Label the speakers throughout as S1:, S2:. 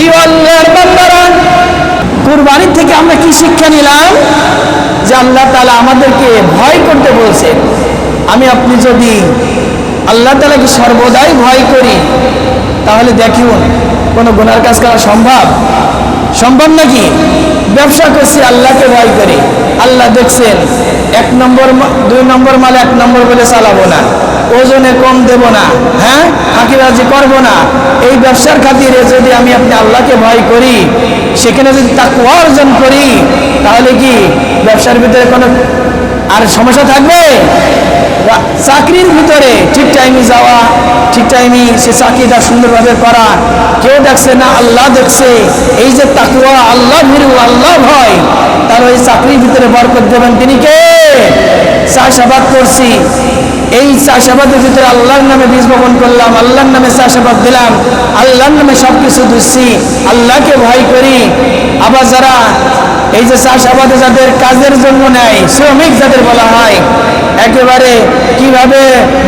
S1: প্রিয় আল্লাহর বান্দারা, কুরবানি থেকে আমরা কি শিক্ষা নিলাম? যে আল্লাহ তাআলা আমাদেরকে ভয় করতে বলছে। আমি আপনি যদি আল্লাহ তাআলাকে সর্বদাই ভয় করি, তাহলে দেখুন কোনো গুনার কাজ করা সম্ভব নাকি? ব্যবসা করছি, আল্লাহকে ভয় করি, আল্লাহ দেখছেন, 1 নম্বর 2 নম্বর মাল 1 নম্বর বলে চালাবো না, ওজনে কম দেব না, হ্যাঁ, ফাঁকিবাজি করবো না। এই ব্যবসার খাতিরে যদি আমি আপনি আল্লাহকে ভয় করি, সেখানে যদি তাকওয়া অর্জন করি, তাহলে কি ব্যবসার ভিতরে কোনো আর সমস্যা থাকবে? চাকরির ভিতরে ঠিক টাইমে যাওয়া, ঠিক টাইমে সে চাকরিটা সুন্দরভাবে করা, কেউ দেখছে না, আল্লাহ দেখছে। এই যে তাকওয়া, আল্লাহ ভীরু, আল্লাহ ভয়, তার ওই চাকরির ভিতরে বরকত দেবেন তিনি কে? চাষাবাদ করছি, এই চাষাবাদের ভিতরে আল্লাহর নামে বীজ বপন করলাম, আল্লাহর নামে চাষাবাদ দিলাম, আল্লাহর নামে সবকিছু দিচ্ছি, আল্লাহকে ভয় করি। আবার যারা এই যে চাষাবাদে যাদের কাজের জন্য নেয়, শ্রমিক যাদের বলা হয়, একেবারে কিভাবে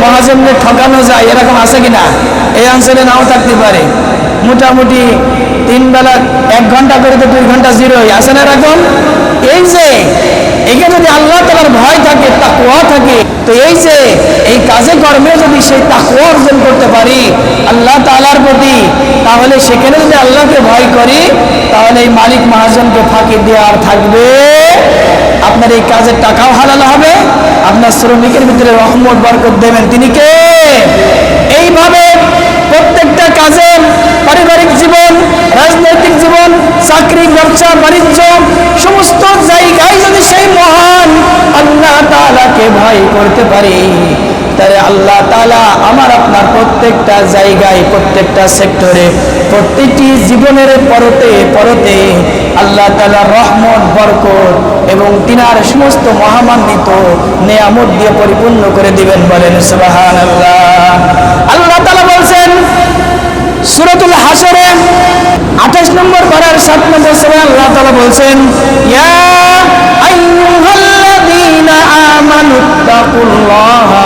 S1: মহাজনকে ঠকানো যায় এরকম আছে কিনা? এই অঞ্চলে নাও থাকতে পারে। মোটামুটি 3 বেলা 1 ঘন্টা করে তো 2 ঘন্টা জিরোই আছে না এরকম। এই যে এখানে যদি আল্লাহ তাআলার ভয় থাকে, তাকওয়া থাকে, তো এই যে এই কাজে কর্মে যদি সেই তাকওয়া অর্জন করতে পারি আল্লাহ তাআলার প্রতি, তাহলে সেখানে যদি আল্লাহকে ভয় করি, তাহলে এই মালিক মহাজনকে ফাঁকি দেওয়ার থাকবে। আপনার এই কাজের টাকাও হালাল হবে, আপনার শ্রমিকের ভিতরে রহমত বরকত দেবেন তিনি কে? এইভাবে প্রত্যেকটা কাজে, পারিবারিক জীবন, রাজনৈতিক জীবন, চাকরি, ব্যবসা, বাণিজ্য, সমস্ত জায়গায় যদি সেই মহান আল্লাহ তাআলাকে ভয় করতে পারি, তাহলে আল্লাহ তাআলা আমার আপনার প্রত্যেকটা জায়গায়, প্রত্যেকটা সেক্টরে, প্রত্যেকটি জীবনের পরতে পরতে আল্লাহ তাআলার রহমত, বরকত এবং তিনার সমস্ত মহামান্বিত নেয়ামত দিয়ে পরিপূর্ণ করে দিবেন। বলেন সুবহানাল্লাহ। আল্লাহ তাআলা বলছেন সূরাতুল হাশরে 28 নম্বর পারার 7 নম্বর সূরা, আল্লাহ তাআলা বলছেন, ইয়া আইয়ুহাল্লাযীনা আমানুত্তাকুল্লাহা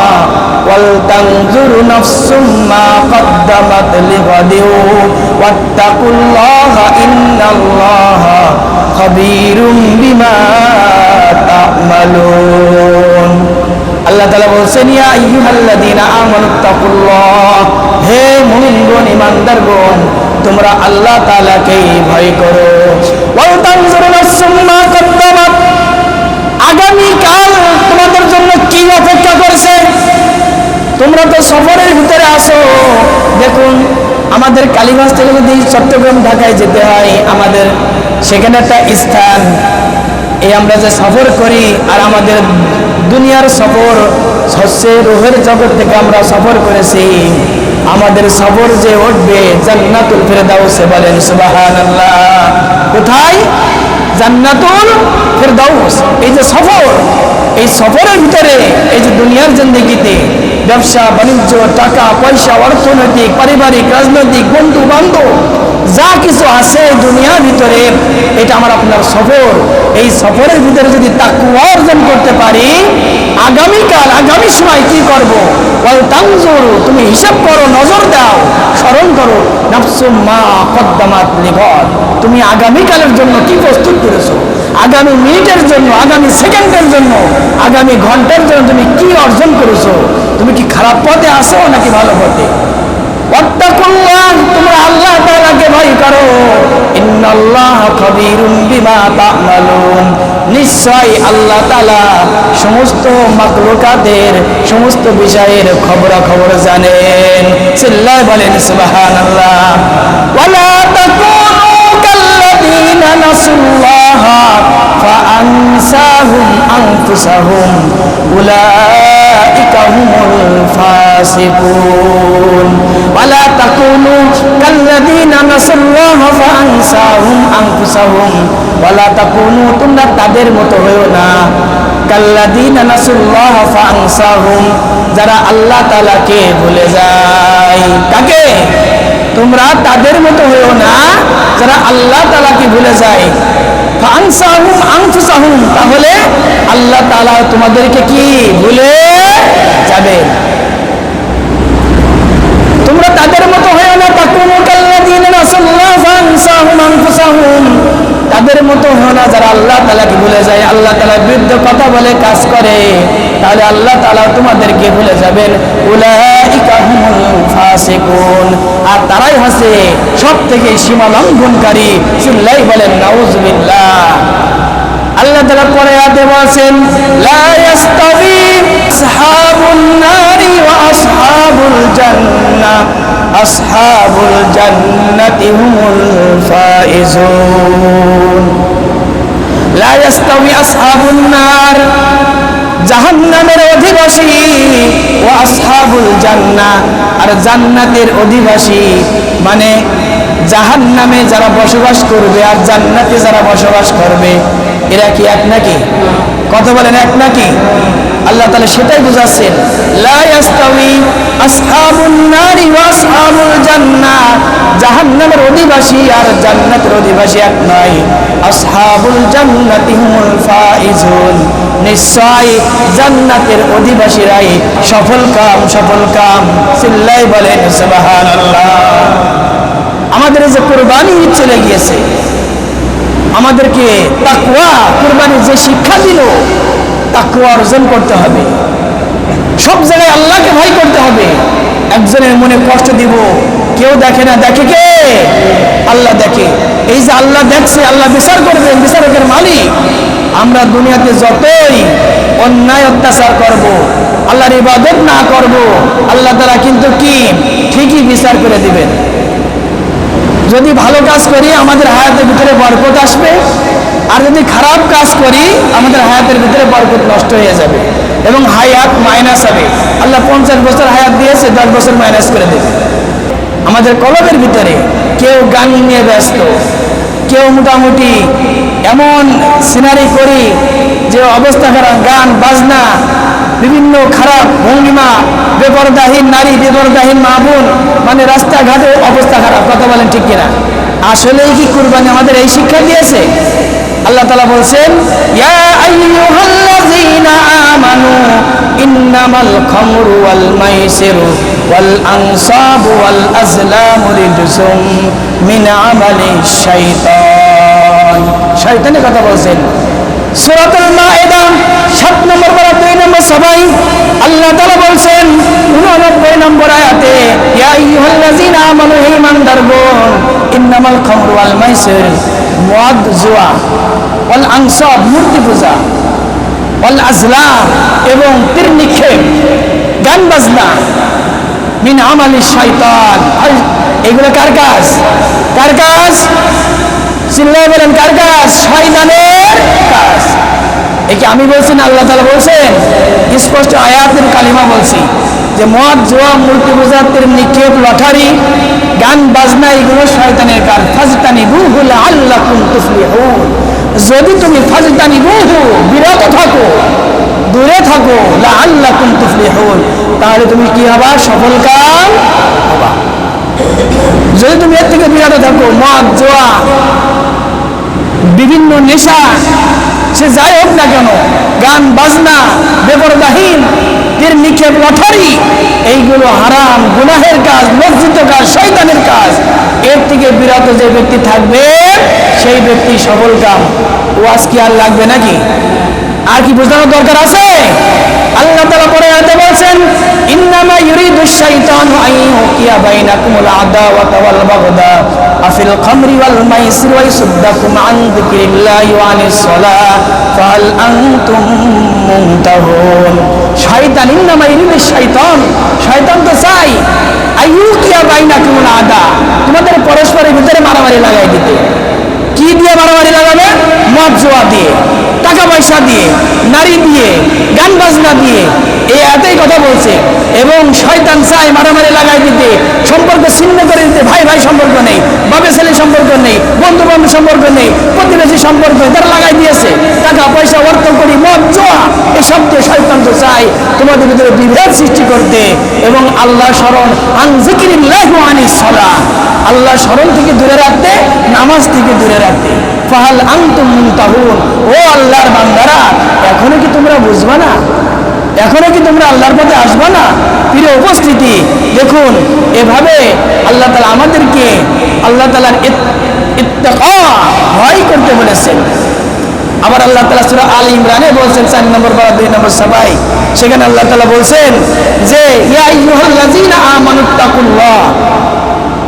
S1: ওয়াল তানজুরু নাফসুম মা কদ্দামাত লিগাদিন ওয়াত্তাকুল্লাহা ইন্নাল্লাহা খাবীরুম বিমা তা'মালুন। আল্লাহ তাআলা বলছেন, ইয়া আইয়ুহাল্লাযীনা আমানুত্তাকুল্লাহ, হে মুমিনগণ, ঈমানদারগণ, তোমরা আল্লাহ তাআলাকে ভয় করো। ওয়াল তানজুরু নাফসুম মা কদ্দামাত, আগামী কাল তোমাদের জন্য কি অপেক্ষা করছে। তোমরা তো সফরের ভিতরে আসো। দেখুন, আমাদের কালীগঞ্জ থেকে যদি চট্টগ্রাম, ঢাকায় যেতে হয়, আমাদের সেখানে একটা স্থান, এই আমরা যে সফর করি, আর আমাদের দুনিয়ার সফর হচ্ছে রূহের জগৎ থেকে আমরা সফর করেছি। আমাদের সফর যে উঠবে জান্নাতুল ফেরদাউসে। বলেন সুবহানাল্লাহ। কোথায়? জান্নাতুল ফেরদাউস। এই যে সফর, এই সফরের ভিতরে এই যে দুনিয়ার জিন্দেগিতে ব্যবসা, বাণিজ্য, টাকা পয়সা, অর্থনৈতিক, পারিবারিক, রাজনৈতিক, বন্ধু বান্ধব যা কিছু আছে দুনিয়ার ভিতরে, এটা আমার আপনার সফর। এই সফরের ভিতরে যদি তাকওয়া অর্জন করতে পারি, আগামীকাল, আগামী সময় কি করব? ওয়াল তানজুরু, তুমি হিসাব করো, নজর দাও, স্মরণ করো, নাফসুম মা কদ্দামাত লিগাদ, তুমি আগামীকালের জন্য কি প্রস্তুত করেছো, আগামী মিনিটের জন্য, আগামী সেকেন্ডের জন্য, আগামী ঘন্টার জন্য তুমি কি অর্জন করেছো। তুমি কি খারাপ পথে আসো নাকি ভালো পথে? ওয়াত্তাকুল্লাহ, তোমরা আল্লাহ তাআলাকে ভয় করো। ইন্নাল্লাহা খাবীরুম বিমা তা'মালুন, নিশ্চয় আল্লাহ তাআলা সমস্ত মাখলুকাতের সমস্ত বিষয়ের খবরাখবর জানেন। চিল্লায় বলেন সুবহানাল্লাহ। ওয়ালা তাকুনু কাল্লাযীনা নাসুল্লাহা ফাআনসাহুম আনফুসাহুম উলাইকা হুমুল ফাসিকুন। ওয়ালা তাকুনু কাল্লাযীনা নাসুল্লাহা ফাআনসাহুম আনফুসাহুম, ওয়ালা তাকুনু, তোমরা তাদের মতো হইও না, কাল্লাযীনা নাসুল্লাহা ফাআনসাহুম, যারা আল্লাহ তাআলাকে ভুলে যায়। কাকে? তোমরা তাদের মতো হইও না যারা আল্লাহ তাআলাকে ভুলে যায়। ফাআনসাহুম আনফুসাহুম, তাহলে আল্লাহ তাআলা তোমাদেরকে কি ভুলে যাবে। তোমরা তাদের মতো হইও না, তাকুনু কাল্লাযীনা নাসুল্লাহা ফাআনসাহুম আনফুসাহুম, তাদের মতো হয় না যারা আল্লাহ তাআলাকে ভুলে যায়, আল্লাহ তাআলার বিরুদ্ধে কথা বলে কাজ করে, তাহলে আল্লাহ তাআলা তোমাদেরকে ভুলে যাবেন। উলাইকা হুমুল ফাসিকুন, আর তারাই হচ্ছে সবথেকে সীমা লঙ্ঘনকারী। চিল্লাই বলেন নাউজুবিল্লাহ। আল্লাহ তাআলা পরে আয়াতে বলেন, লা ইয়াস্তাবি আসহাবুন নারি ওয়া আসহাবুল জান্নাহ, আসহাবুল জান্নাতি হুমুল ফাইজুন। লা ইয়াস্তাবি আসহাবুন নার, জাহান্নামের অধিবাসী, ওয়া আসহাবুল জান্নাহ, আর জান্নাতের অধিবাসী, মানে জাহান্নামে যারা বসবাস করবে আর জান্নাতে যারা বসবাস করবে, এরা কি এক নাকি? কথা বলেন, এক নাকি? আল্লাহ তাআলা সেটাই বুঝাচ্ছেন, লা ইয়াস্তাবি আসহাবুন নারি ওয়া আসহাবুল জান্নাহ, জাহান্নামের অধিবাসী আর জান্নাতের অধিবাসী এক নয়। আসহাবুল জান্নাতি হুমুল ফাইজুন, নিশ্চয় জান্নাতের অধিবাসীরাই সফল কাম। চিল্লাই বলেন সুবহানাল্লাহ। আমাদের যে কুরবানি ঈদ চলে গিয়েছে, আমাদেরকে তাকওয়া, কুরবানির যে শিক্ষা দিল, তাকওয়া অর্জন করতে হবে। সব জায়গায় আল্লাহকে ভয় করতে হবে। একজনের মনে কষ্ট দিব, কেউ দেখে না, দেখে কে? আল্লাহ দেখে। এই যে আল্লাহ দেখছে, আল্লাহ বিচার করবেন, বিচারকের মালিক। আমরা দুনিয়াতে যতই অন্যায় অত্যাচার করব, আল্লাহর ইবাদত না করব, আল্লাহ তাআলা কিন্তু কি ঠিকই বিচার করে দিবেন। যদি ভালো কাজ করি আমাদের হায়াতের ভিতরে বরকত আসবে, আর যদি খারাপ কাজ করি আমাদের হায়াতের ভিতরে বরকত নষ্ট হয়ে যাবে এবং হায়াত মাইনাস হবে। আল্লাহ 50 বছর হায়াত দিয়েছে, 10 বছর মাইনাস করে দেবে। আমাদের কলবের ভিতরে কেউ গান নিয়ে ব্যস্ত, কেউ মোটামুটি এমন সিনারি করি যে অবস্থা খারাপ, গান বাজনা, বিভিন্ন খারাপ ভঙ্গিমা, বেপরদাহীন নারী, বেপরদাহীন মা বোন, মানে রাস্তাঘাটে অবস্থা খারাপ। কথা বলেন ঠিক কিনা? আসলেই কি কুরবানি আমাদের এই শিক্ষা দিয়েছে? আল্লাহ তাআলা বলছেন, ইয়া আইয়ুহাল্লাযীনা আমানু ইন্নামাল খামরু ওয়াল মাইসিরু ওয়াল আনসাবু ওয়াল আজলামু রিজসুম মিন আমালিশ শাইতান। শয়তানের কথা বলছেন। সূরাতুল মাইদা 7 নম্বর পারা 2 নম্বর সবাই আল্লাহ তাআলা বলছেন 89 নম্বর আয়াতে, ইয়া আইয়ুহাল্লাযীনা আমানু, হে ঈমানদারগণ, ইন্নামাল খামরু ওয়াল মাইসির, মদ জুয়া, ওয়াল আনসাব মূর্তি পূজা, ওয়াল আজলাম এবং তীর নিক্ষেপ, গান বাজনা, মিন আমালিশ শাইতান, এগুলো কার কাজ? কার কাজ? চিল্লায় বলেন কার কাজ? শয়তানের কাজ। একে আমি বলছি না, আল্লাহ তাআলা বলছেন, স্পষ্ট আয়াতের কালিমা বলছি যে মদ জুয়া, মূর্তি পূজা, তীর নিক্ষেপ, লটারি, গান বাজনা, এগুলো শয়তানের কাজ। ফাজতানিবুহু লাআল্লাকুম তুফলিহুন, যদি তুমি ফাজতানিবুহু বিরত থাকো, দূরে থাকো, লাআল্লাকুম তুফলিহুন, তাহলে তুমি কি হবা? সফল কাম হবা। যদি তুমি এর থেকে বিরত থাকো, মদ জুয়া, বিভিন্ন নেশা, সে যাই হোক না কেন, গান বাজনা, বেপরদাহীন, তীর নিক্ষেপ, লটারি, এইগুলো হারাম, গুনাহের কাজ, লজ্জিত কাজ, শয়তানের কাজ। এর থেকে বিরত যে ব্যক্তি থাকবে সেই ব্যক্তি সফল কাম। ওয়াজ কি আর লাগবে নাকি? আর কি বোঝানোর দরকার আছে? আল্লাহ তাআলা পরে আয়াতে বলেন, ইন্নামা ইউরিদুশ শাইতানু আন ইউকিয়া বাইনাকুমুল আদাওয়াতা ওয়াল বাগদা আফিল খামরি ওয়াল মাইসির ওয়া ইয়াসুদ্দাকুম আন যিকরিল্লাহি ওয়া আনিস সালাহ ফাহাল আনতুম মুনতাহুন। শয়তান, ইন্নামা ইউরিদুশ শাইতান, শয়তান তো চাই আইয়ুকিয়া বাইনাকুমুল আদা, তোমাদের পরস্পরের ভিতরে মারামারি লাগাই দিতে। কি দিয়ে মারামারি লাগাবে? মদ জুয়া দিয়ে, টাকা পয়সা দিয়ে, নারী দিয়ে, গান বাজনা দিয়ে, এই এতই কথা বলছে। এবং শয়তান চায় মারামারি লাগাই দিতে, সম্পর্ক ছিন্ন করে দিতে। ভাই ভাই সম্পর্ক নেই, বাবা ছেলে সম্পর্ক নেই, বন্ধু বান্ধব সম্পর্ক নেই, প্রতিবেশী সম্পর্ক, তারা লাগাই দিয়েছে। টাকা পয়সা, অর্থ করি, মদ জুয়া, এই সব দিয়ে শয়তান তো চায় তোমাদের ভিতরে বিভেদ সৃষ্টি করতে এবং আল্লাহ স্মরণ, আন যিকরিল্লাহি ওয়া আনিস সালাহ, আল্লাহ স্মরণ থেকে দূরে রাখতে, নামাজ থেকে দূরে রাখতে। ফাহাল আনতুম মুনতাহুন, ও আল্লাহর বান্দারা, এখনো কি তোমরা বুঝবা না? এখনো কি তোমরা আল্লাহর পথে আসবা না? প্রিয় উপস্থিতি, দেখুন এভাবে আল্লাহ তাআলা আমাদেরকে আল্লাহ তাআলার ইত্তেকা দিচ্ছেন। আবার আল্লাহ তাআলা সূরা আল ইমরানে বলছেন 4 নম্বর পারা 2 নম্বর সবাই, সেখানে আল্লাহ তাআলা বলছেন যে ইয়া আইয়ুহাল্লাযীনা আমানুত্তাকুল্লাহ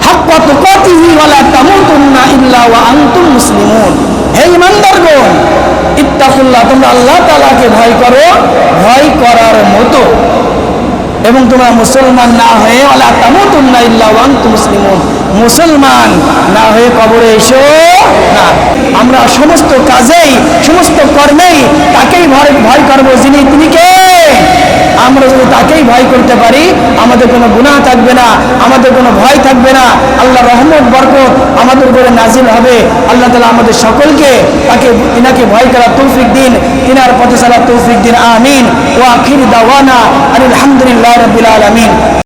S1: হাক্কা তুকাতিহি ওয়া লা তামুতুন্না ইল্লা ওয়া আনতুম মুসলিমুন। হে ঈমানদারগণ, ইত্তাকুল্লাহ, তোমরা আল্লাহ তাআলাকে ভয় করো ভয় করার মতো, এবং তোমরা মুসলমান না হয়ে ওয়া লা তামুতুন্না ইল্লা ওয়া আনতুম মুসলিমুন, মুসলমান না হয়ে কবরে এসো না। আমরা সমস্ত কাজেই সমস্ত কর্মেই তাকেই ভয় করবো যিনি তিনি কে। আমরা যদি তাকেই ভয় করতে পারি আমাদের কোনো গুনাহ থাকবে না, আমাদের কোনো ভয় থাকবে না, আল্লাহর রহমত বরকত আমাদের উপরে নাজিল হবে। আল্লাহ তাআলা আমাদের সকলকে তিনাকে ভয় করার তৌফিক দিন, তিনার পথে চলার তৌফিক দিন। আমিন। ওয়া আখির দাওয়ানা আলহামদুলিল্লাহি রাব্বিল আলামিন।